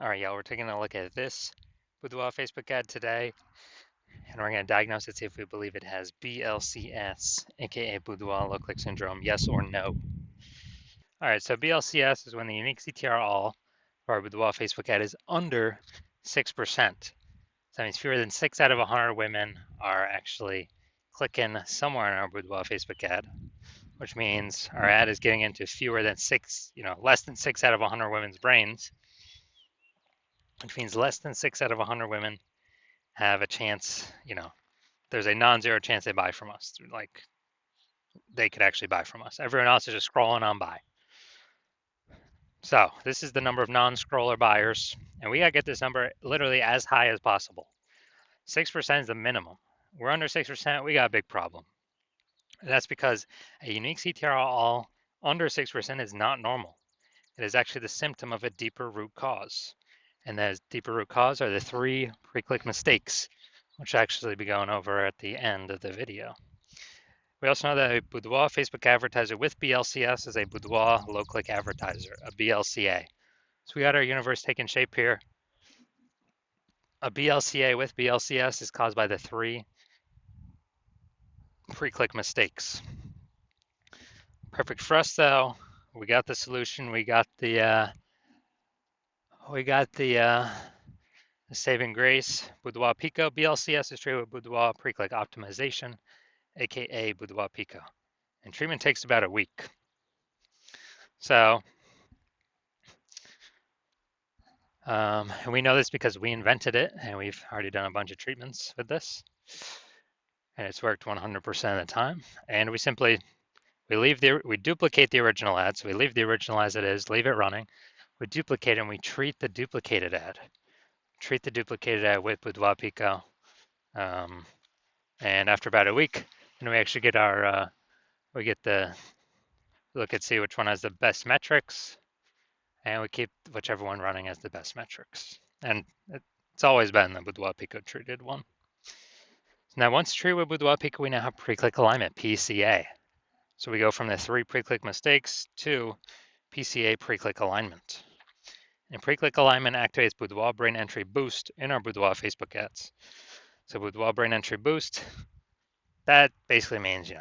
All right, y'all, we're taking a look at this Boudoir Facebook ad today, and we're going to diagnose it, see if we believe it has BLCS, aka Boudoir low-click syndrome, yes or no. All right, so BLCS is when the unique CTR all for our Boudoir Facebook ad is under 6%. So that means fewer than 6 out of 100 women are actually clicking somewhere in our Boudoir Facebook ad, which means our ad is getting into fewer than 6, less than 6 out of 100 women's brains, which means less than 6 out of 100 women have a chance, there's a non-zero chance they buy from us. Like they could actually buy from us. Everyone else is just scrolling on by. So this is the number of non-scroller buyers, and we gotta get this number literally as high as possible. 6% is the minimum. We're under 6%, we got a big problem. And that's because a unique CTR all under 6% is not normal. It is actually the symptom of a deeper root cause. And those deeper root cause are the 3 pre-click mistakes, which I'll actually be going over at the end of the video. We also know that a Boudoir Facebook advertiser with BLCS is a Boudoir low-click advertiser, a BLCA. So we got our universe taking shape here. A BLCA with BLCS is caused by the 3 pre-click mistakes. Perfect for us though. We got the solution. We got the saving grace. Boudoir Pico. BLCS is treated with Boudoir pre-click optimization, aka Boudoir Pico, and treatment takes about a week. So we know this because we invented it, and we've already done a bunch of treatments with this, and it's worked 100% of the time. And we duplicate the original ad, so we leave the original as it is, leave it running. We duplicate and we treat the duplicated ad. Treat the duplicated ad with Boudoir Pico, and after about a week, then we actually get look and see which one has the best metrics, and we keep whichever one running as the best metrics. And it's always been the Boudoir Pico treated one. Now, once treated with Boudoir Pico, we now have pre-click alignment, PCA. So we go from the 3 pre-click mistakes to PCA pre-click alignment. And pre-click alignment activates Boudoir brain entry boost in our Boudoir Facebook ads. So Boudoir brain entry boost, that basically means,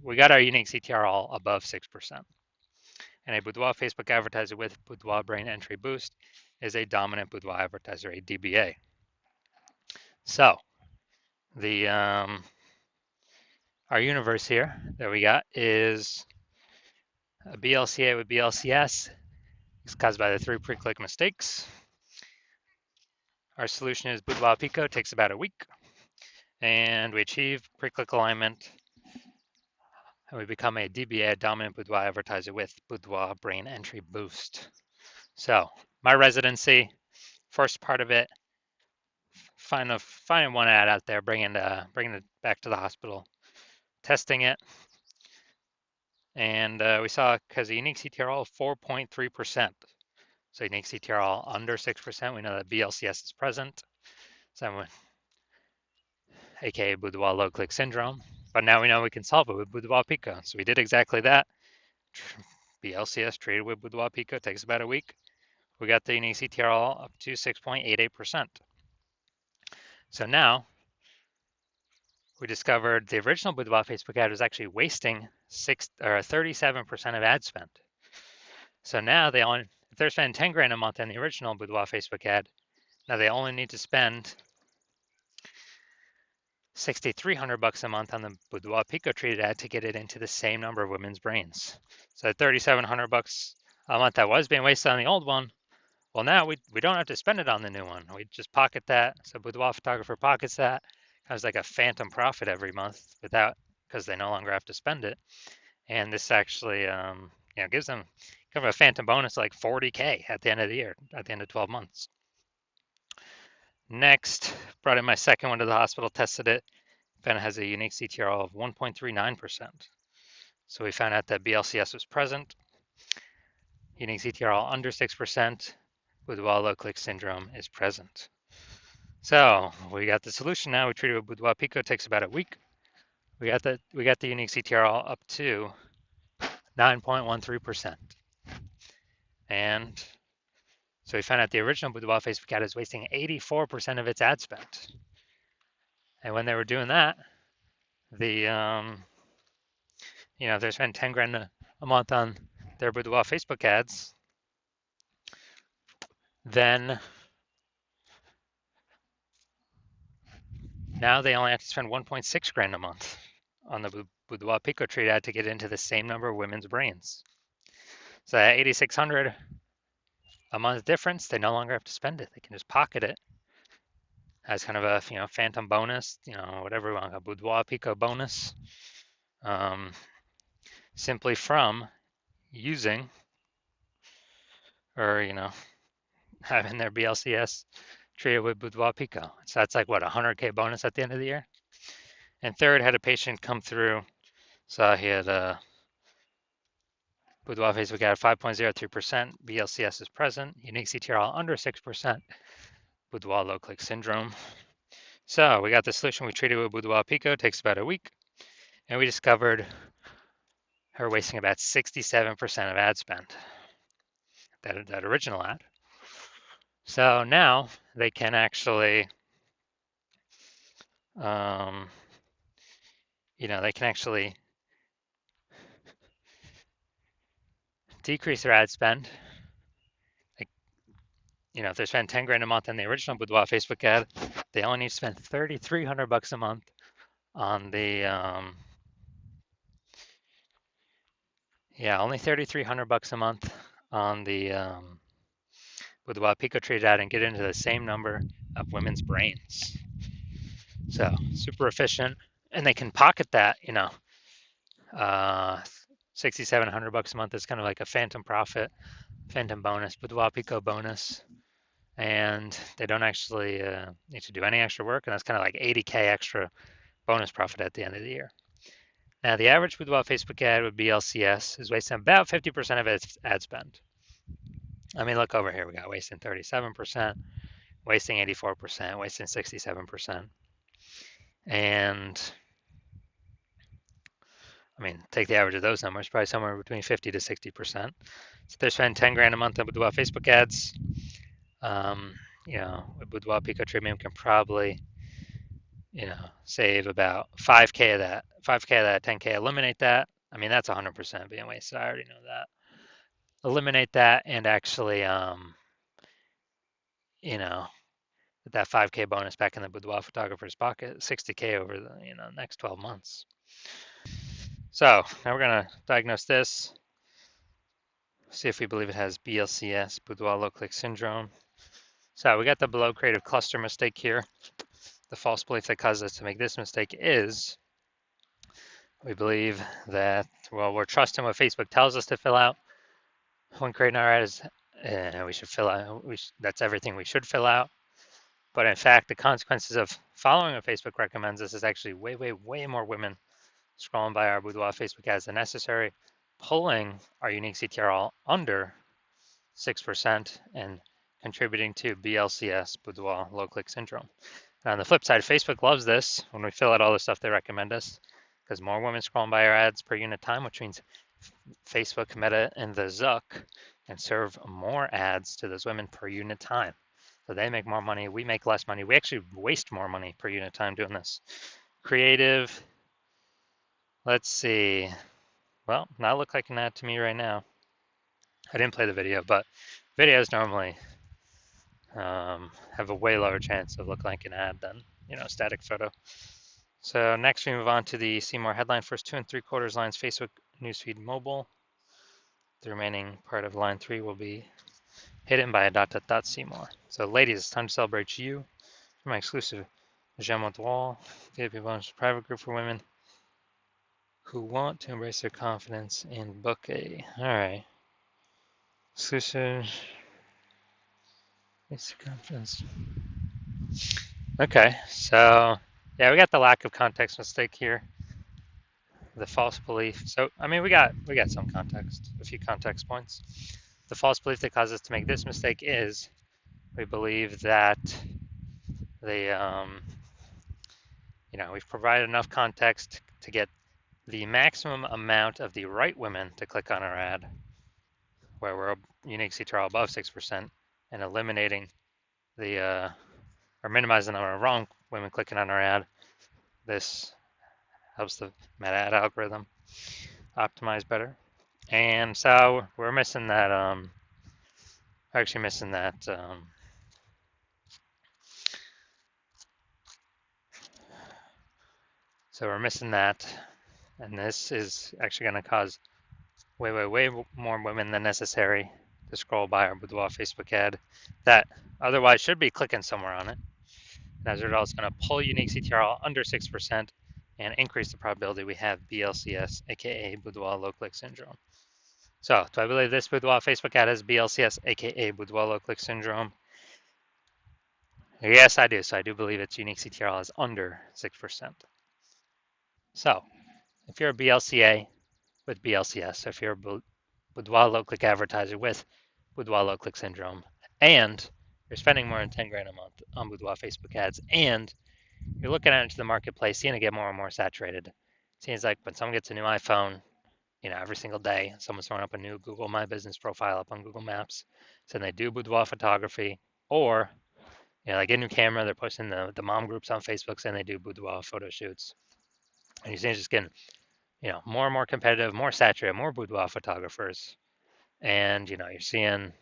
we got our unique CTR all above 6%. And a Boudoir Facebook advertiser with Boudoir brain entry boost is a dominant Boudoir advertiser, a DBA. So our universe here that we got is a BLCA with BLCS. It's caused by the 3 pre-click mistakes. Our solution is Boudoir Pico, takes about a week. And we achieve pre-click alignment. And we become a DBA, dominant Boudoir advertiser with Boudoir brain entry boost. So my residency, first part of it, finding one ad out there, bringing it back to the hospital, testing it. And we saw, because the unique CTR all 4.3%. So unique CTR all under 6%, we know that BLCS is present. So aka Boudoir low click syndrome. But now we know we can solve it with Boudoir Pico. So we did exactly that. BLCS treated with Boudoir Pico takes about a week. We got the unique CTR all up to 6.88%. So now we discovered the original Boudoir Facebook ad was actually wasting 37% of ad spend. So now if they're spending 10 grand a month on the original Boudoir Facebook ad, now they only need to spend $6,300 a month on the Boudoir Pico treated ad to get it into the same number of women's brains. So $3,700 a month that was being wasted on the old one, well, now we don't have to spend it on the new one. We just pocket that. So Boudoir photographer pockets that. Has like a phantom profit every month because they no longer have to spend it. And this actually gives them kind of a phantom bonus like $40K at the end of the year, at the end of 12 months. Next, brought in my second one to the hospital, tested it, found it has a unique CTR of 1.39%. So we found out that BLCS was present. Unique CTR under 6%, Boudoir low click syndrome is present. So we got the solution now. We treated with Boudoir Pico, takes about a week. We got the unique CTR up to 9.13%. And So we found out the original Boudoir Facebook ad is wasting 84% of its ad spend. And when they were doing that, the if they spend 10 grand a month on their Boudoir Facebook ads, then now they only have to spend 1.6 grand a month on the Boudoir Pico Treat ad to get into the same number of women's brains. So that 8,600 a month difference, they no longer have to spend it. They can just pocket it as kind of a phantom bonus, whatever we want, a Boudoir Pico bonus, simply from using or having their BLCS treated with Boudoir Pico. So that's like what, 100K bonus at the end of the year. And third, had a patient come through, so he had a Boudoir Facebook ad 5.03%, BLCS is present, unique CTRL under 6%, Boudoir low click syndrome. So we got the solution we treated with Boudoir Pico, takes about a week, and we discovered her wasting about 67% of ad spend, that original ad. So now they can actually, decrease their ad spend. Like, if they spend 10 grand a month on the original Boudoir Facebook ad, they only need to spend $3,300 a month on the only $3,300 a month on the Boudoir Pico Treat ad and get into the same number of women's brains. So super efficient, and they can pocket that. $6,700 a month is kind of like a phantom profit, phantom bonus, Boudoir Pico bonus, and they don't actually need to do any extra work, and that's kind of like 80K extra bonus profit at the end of the year. Now, the average Boudoir Facebook ad with BLCS is wasting about 50% of its ad spend. I mean, look over here. We got wasting 37%, wasting 84%, wasting 67%. And I mean, take the average of those numbers, probably somewhere between 50 to 60%. So they're spending 10 grand a month on Boudoir Facebook ads. With Boudoir Pico Treatment can probably, save about 5K of that. 5K of that, 10K, eliminate that. I mean, that's 100% being wasted. I already know that. Eliminate that and actually, with that 5K bonus back in the Boudoir photographer's pocket, 60K over the next 12 months. So now we're gonna diagnose this, see if we believe it has BLCS, Boudoir low click syndrome. So we got the below creative cluster mistake here. The false belief that causes us to make this mistake is we believe that, we're trusting what Facebook tells us to fill out when creating our ads. We should fill out, that's everything we should fill out. But in fact, the consequences of following what Facebook recommends us is actually way, way, way more women scrolling by our Boudoir Facebook ads than necessary, pulling our unique CTRL under 6% and contributing to BLCS, Boudoir low click syndrome. And on the flip side, Facebook loves this when we fill out all the stuff they recommend us, because more women scrolling by our ads per unit time, which means Facebook, Meta, and the Zuck can serve more ads to those women per unit time. So they make more money, we make less money. We actually waste more money per unit time doing this. Creative, let's see. Well, not look like an ad to me right now. I didn't play the video, but videos normally have a way lower chance of looking like an ad than a static photo. So next we move on to the see more headline. First 2 3/4 lines, Facebook newsfeed mobile. The remaining part of line 3 will be hidden by a ... see more. So ladies, it's time to celebrate you. For my exclusive J'aime Boudoir VIP bonus private group for women who want to embrace their confidence and book a, all right, exclusive confidence. Okay, so yeah, we got the lack of context mistake here. The false belief. So I mean, we got some context, a few context points. The false belief that causes us to make this mistake is we believe that we've provided enough context to get the maximum amount of the right women to click on our ad, where we're unique CTRL above 6%, and eliminating or minimizing the number of wrong women clicking on our ad. This helps the meta ad algorithm optimize better. And so we're missing that, actually missing that, so we're missing that. And this is actually going to cause way more women than necessary to scroll by our Boudoir Facebook ad that otherwise should be clicking somewhere on it. And as a result, it's going to pull unique CTRL under 6% and increase the probability we have BLCS, aka Boudoir low click syndrome. So, do I believe this Boudoir Facebook ad has BLCS, aka Boudoir low click syndrome? Yes, I do. So, I do believe its unique CTRL is under 6%. So, if you're a BLCA with BLCS, if you're a Boudoir low click advertiser with Boudoir low click syndrome, and you're spending more than 10 grand a month on Boudoir Facebook ads, and you're looking out into the marketplace, seeing it get more and more saturated. It seems like when someone gets a new iPhone, every single day, someone's throwing up a new Google My Business profile up on Google Maps, saying they do boudoir photography, or they get a new camera, they're posting the mom groups on Facebook saying they do boudoir photo shoots. And you see it's just getting, more and more competitive, more saturated, more boudoir photographers. And, you're seeing,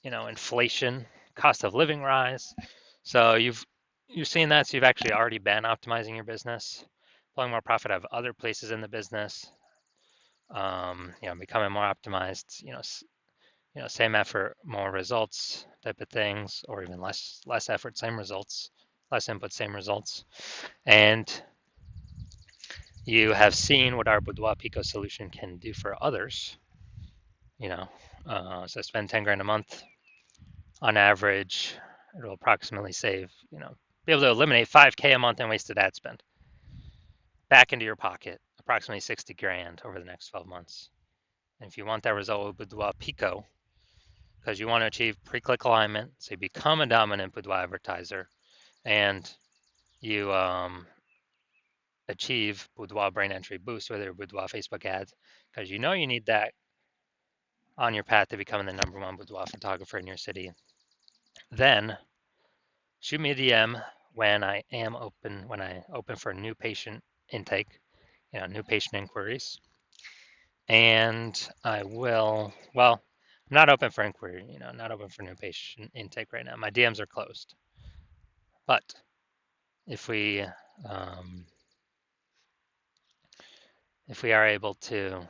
inflation, cost of living rise. So you've seen that, so you've actually already been optimizing your business, pulling more profit out of other places in the business, becoming more optimized, same effort, more results type of things, or even less effort, same results, less input, same results. And you have seen what our Boudoir Pico solution can do for others. So spend 10 grand a month on average, it'll approximately save, be able to eliminate 5K a month in wasted ad spend back into your pocket, approximately 60 grand over the next 12 months. And if you want that result with Boudoir Pico, because you want to achieve pre-click alignment, so you become a dominant Boudoir advertiser, and you achieve Boudoir brain entry boost with your Boudoir Facebook ads, because you need that on your path to becoming the #1 boudoir photographer in your city, then shoot me a DM when I open for new patient intake, new patient inquiries. And I will, I'm not open for inquiry, not open for new patient intake right now. My DMs are closed. But if we are able to,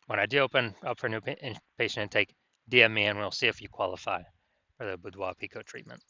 when I do open up for new patient intake, DM me and we'll see if you qualify for the Boudoir Pico treatment.